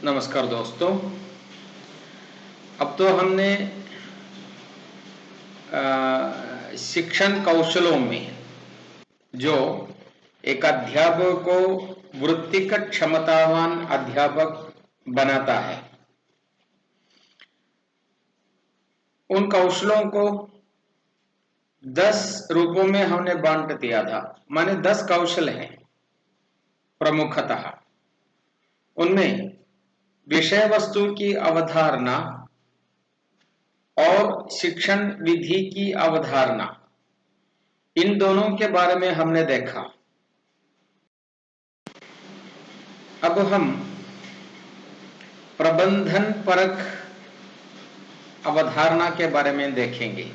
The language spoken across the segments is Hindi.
नमस्कार दोस्तों। अब तो हमने शिक्षण कौशलों में जो एक अध्यापक को वृत्तिगत क्षमतावान अध्यापक बनाता है, उन कौशलों को 10 रूपों में हमने बांट दिया था। माने 10 कौशल हैं प्रमुखतः। उनमें विषय वस्तु की अवधारणा और शिक्षण विधि की अवधारणा, इन दोनों के बारे में हमने देखा। अब हम प्रबंधन परक अवधारणा के बारे में देखेंगे।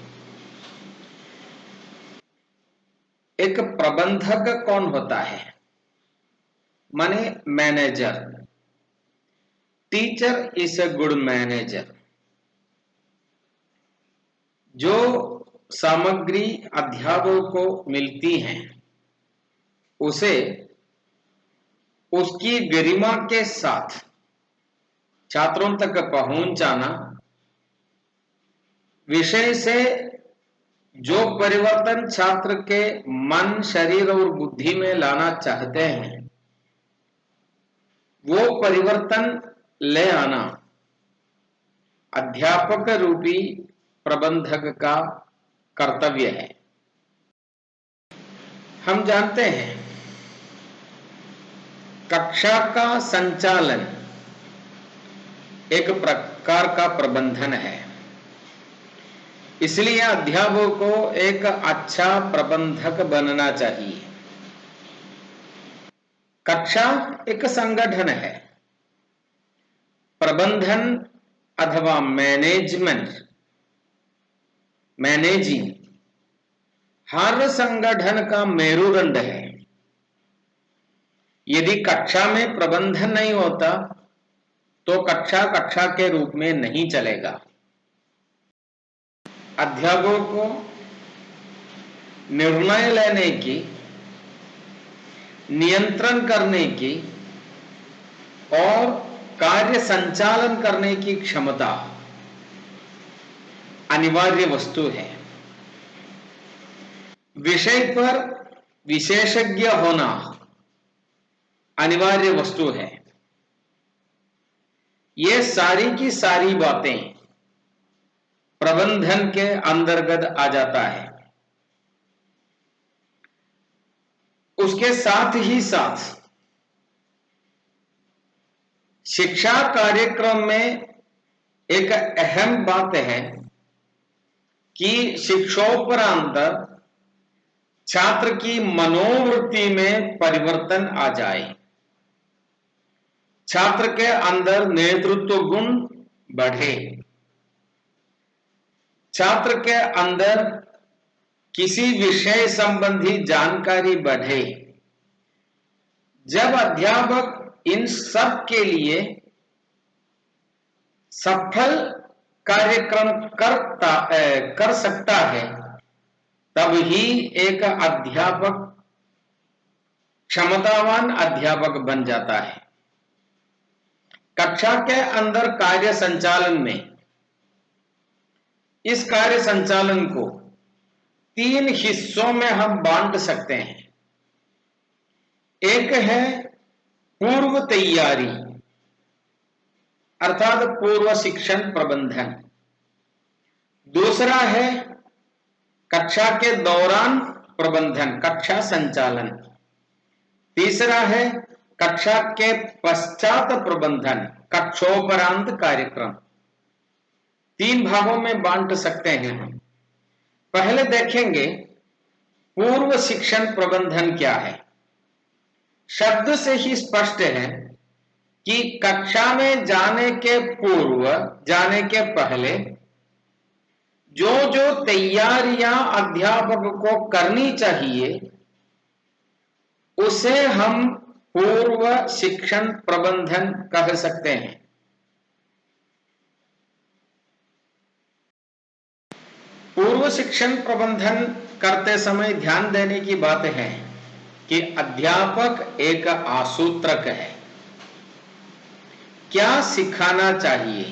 एक प्रबंधक कौन होता है? माने manager. Teacher is a good manager. जो सामग्री अध्यापक को मिलती हैं उसे उसकी गरिमा के साथ छात्रों तक पहुंचाना, विषय से जो परिवर्तन छात्र के मन, शरीर और बुद्धि में लाना चाहते हैं वो परिवर्तन ले आना अध्यापक रूपी प्रबंधक का कर्तव्य है। हम जानते हैं कक्षा का संचालन एक प्रकार का प्रबंधन है, इसलिए अध्यापक को एक अच्छा प्रबंधक बनना चाहिए। कक्षा एक संगठन है। प्रबंधन अथवा मैनेजमेंट, मैनेजिंग हर संगठन का मेरुदंड है। यदि कक्षा में प्रबंधन नहीं होता तो कक्षा कक्षा के रूप में नहीं चलेगा। अध्यापक को निर्णय लेने की, नियंत्रण करने की और कार्य संचालन करने की क्षमता अनिवार्य वस्तु है। विषय पर विशेषज्ञ होना अनिवार्य वस्तु है। ये सारी की सारी बातें प्रबंधन के अंतर्गत आ जाता है। उसके साथ ही साथ शिक्षा कार्यक्रम में एक अहम बात है कि शिक्षोपरांत छात्र की मनोवृत्ति में परिवर्तन आ जाए, छात्र के अंदर नेतृत्व गुण बढ़े, छात्र के अंदर किसी विषय संबंधी जानकारी बढ़े। जब अध्यापक इन सब के लिए सफल कार्यक्रम कर सकता है, तब ही एक अध्यापक क्षमतावान अध्यापक बन जाता है। कक्षा के अंदर कार्य संचालन में इस कार्य संचालन को 3 हिस्सों में हम बांट सकते हैं। एक है पूर्व तैयारी अर्थात पूर्व शिक्षण प्रबंधन। दूसरा है कक्षा के दौरान प्रबंधन, कक्षा संचालन। तीसरा है कक्षा के पश्चात प्रबंधन, कक्षोपरांत कार्यक्रम। 3 भागों में बांट सकते हैं हम। पहले देखेंगे पूर्व शिक्षण प्रबंधन क्या है। शब्द से ही स्पष्ट है कि कक्षा में जाने के पूर्व, जाने के पहले जो जो तैयारियां अध्यापक को करनी चाहिए उसे हम पूर्व शिक्षण प्रबंधन कह सकते हैं। पूर्व शिक्षण प्रबंधन करते समय ध्यान देने की बात है कि अध्यापक एक आसूत्रक है। क्या सिखाना चाहिए,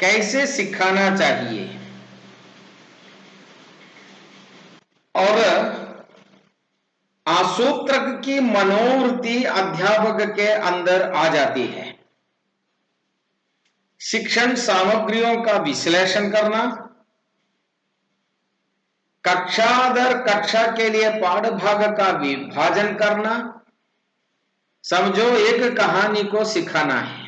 कैसे सिखाना चाहिए और आसूत्रक की मनोवृत्ति अध्यापक के अंदर आ जाती है। शिक्षण सामग्रियों का विश्लेषण करना, कक्षा दर कक्षा के लिए पाठभाग का विभाजन करना, समझो एक कहानी को सिखाना है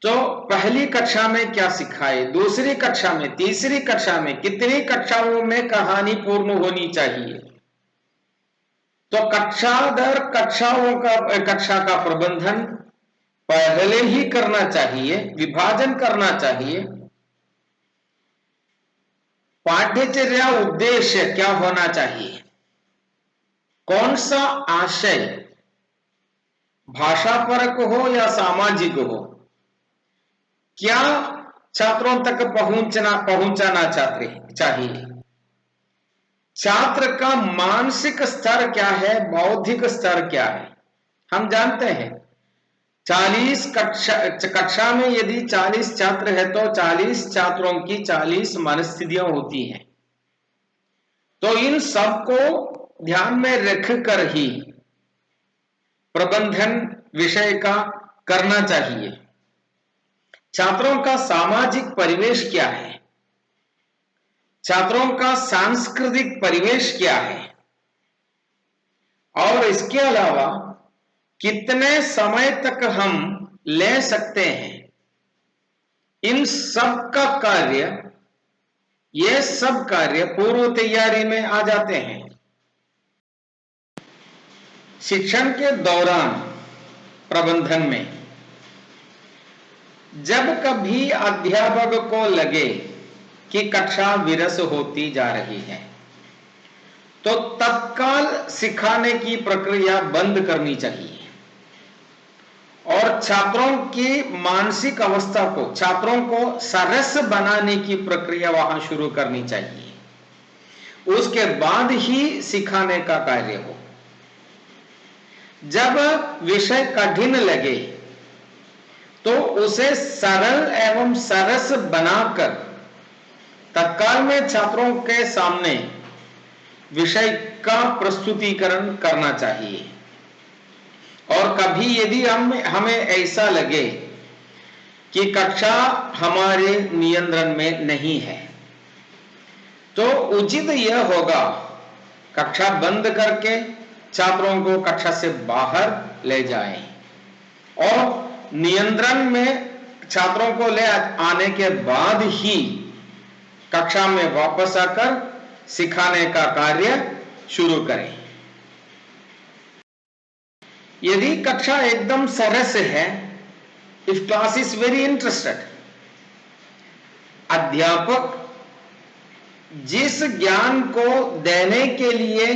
तो पहली कक्षा में क्या सिखाए, दूसरी कक्षा में, तीसरी कक्षा में, कितनी कक्षाओं में कहानी पूर्ण होनी चाहिए। तो कक्षा दर कक्षा का प्रबंधन पहले ही करना चाहिए, विभाजन करना चाहिए। पाठ्यचर्या उद्देश्य क्या होना चाहिए, कौन सा आशय, भाषा परक हो या सामाजिक हो, क्या छात्रों तक पहुंचाना चाहिए, छात्र का मानसिक स्तर क्या है, बौद्धिक स्तर क्या है। हम जानते हैं 40 कक्षा में यदि 40 छात्र है तो 40 छात्रों की 40 मनस्थितियां होती हैं। तो इन सबको ध्यान में रखकर ही प्रबंधन विषय का करना चाहिए। छात्रों का सामाजिक परिवेश क्या है, छात्रों का सांस्कृतिक परिवेश क्या है और इसके अलावा कितने समय तक हम ले सकते हैं, इन सब का कार्य, ये सब कार्य पूर्व तैयारी में आ जाते हैं। शिक्षण के दौरान प्रबंधन में जब कभी अध्यापक को लगे कि कक्षा विरस होती जा रही है तो तत्काल सिखाने की प्रक्रिया बंद करनी चाहिए और छात्रों की मानसिक अवस्था को, छात्रों को सरस बनाने की प्रक्रिया वहां शुरू करनी चाहिए। उसके बाद ही सिखाने का कार्य हो। जब विषय कठिन लगे तो उसे सरल एवं सरस बनाकर तत्काल में छात्रों के सामने विषय का प्रस्तुतिकरण करना चाहिए। और कभी यदि हमें ऐसा लगे कि कक्षा हमारे नियंत्रण में नहीं है तो उचित यह होगा कक्षा बंद करके छात्रों को कक्षा से बाहर ले जाएं और नियंत्रण में छात्रों को ले आने के बाद ही कक्षा में वापस आकर सिखाने का कार्य शुरू करें। यदि कक्षा एकदम सरस है, if class is very interested, अध्यापक जिस ज्ञान को देने के लिए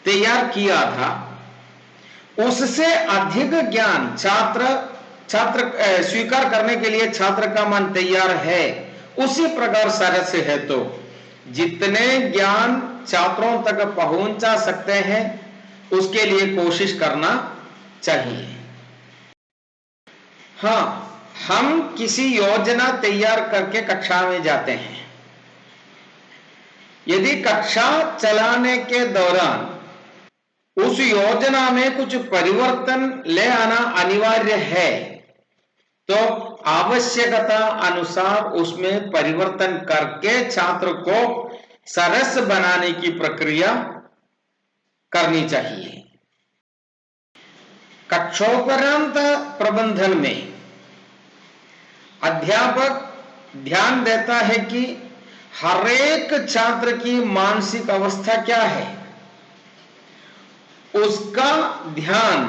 तैयार किया था उससे अधिक ज्ञान छात्र स्वीकार करने के लिए छात्र का मन तैयार है, उसी प्रकार सरस है तो जितने ज्ञान छात्रों तक पहुंचा सकते हैं उसके लिए कोशिश करना चाहिए। हां, हम किसी योजना तैयार करके कक्षा में जाते हैं। यदि कक्षा चलाने के दौरान उस योजना में कुछ परिवर्तन ले आना अनिवार्य है तो आवश्यकता अनुसार उसमें परिवर्तन करके छात्र को सरस बनाने की प्रक्रिया करनी चाहिए। कक्षोपरांत प्रबंधन में अध्यापक ध्यान देता है कि हर एक छात्र की मानसिक अवस्था क्या है, उसका ध्यान,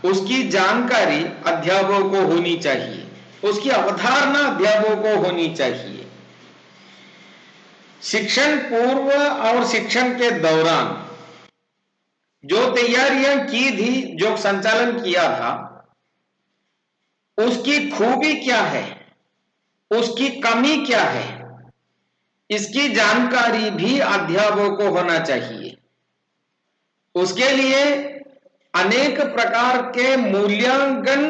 उसकी जानकारी अध्यापकों को होनी चाहिए, उसकी अवधारणा अध्यापकों को होनी चाहिए। शिक्षण पूर्व और शिक्षण के दौरान जो तैयारियां की थी, जो संचालन किया था, उसकी खूबी क्या है, उसकी कमी क्या है, इसकी जानकारी भी अध्यापकों को होना चाहिए। उसके लिए अनेक प्रकार के मूल्यांकन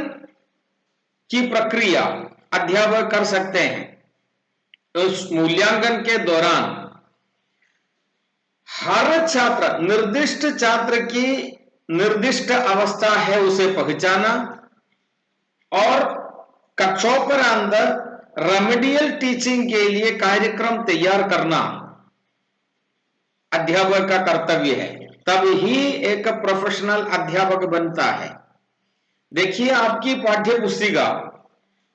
की प्रक्रिया अध्यापक कर सकते हैं। उस मूल्यांकन के दौरान हर छात्र, निर्दिष्ट छात्र की निर्दिष्ट अवस्था है उसे पहचाना और कक्षों पर अंदर रेमेडियल टीचिंग के लिए कार्यक्रम तैयार करना अध्यापक का कर्तव्य है। तब ही एक प्रोफेशनल अध्यापक बनता है। देखिए आपकी पाठ्य पुस्तिका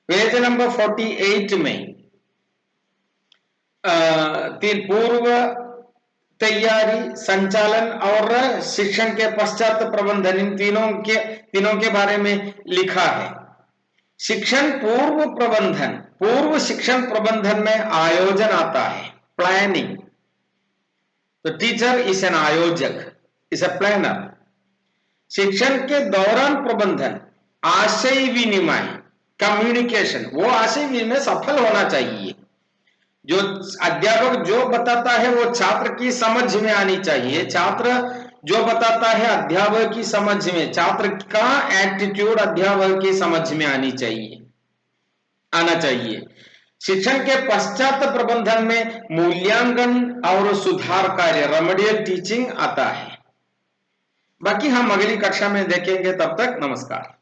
पेज नंबर 48 में पूर्व तैयारी, संचालन और शिक्षण के पश्चात प्रबंधन, इन तीनों के बारे में लिखा है। शिक्षण पूर्व प्रबंधन, पूर्व शिक्षण प्रबंधन में आयोजन आता है, प्लानिंग। तो टीचर इज एन आयोजक, इज अ प्लानर। शिक्षण के दौरान प्रबंधन, आशय विनिमय, कम्युनिकेशन, वो आशय विनिमय सफल होना चाहिए। जो अध्यापक जो बताता है वो छात्र की समझ में आनी चाहिए, छात्र जो बताता है अध्यापक की समझ में, छात्र का एटीट्यूड अध्यापक की समझ में आना चाहिए। शिक्षण के पश्चात प्रबंधन में मूल्यांकन और सुधार कार्य, रेमेडियल टीचिंग आता है। बाकी हम अगली कक्षा में देखेंगे। तब तक नमस्कार।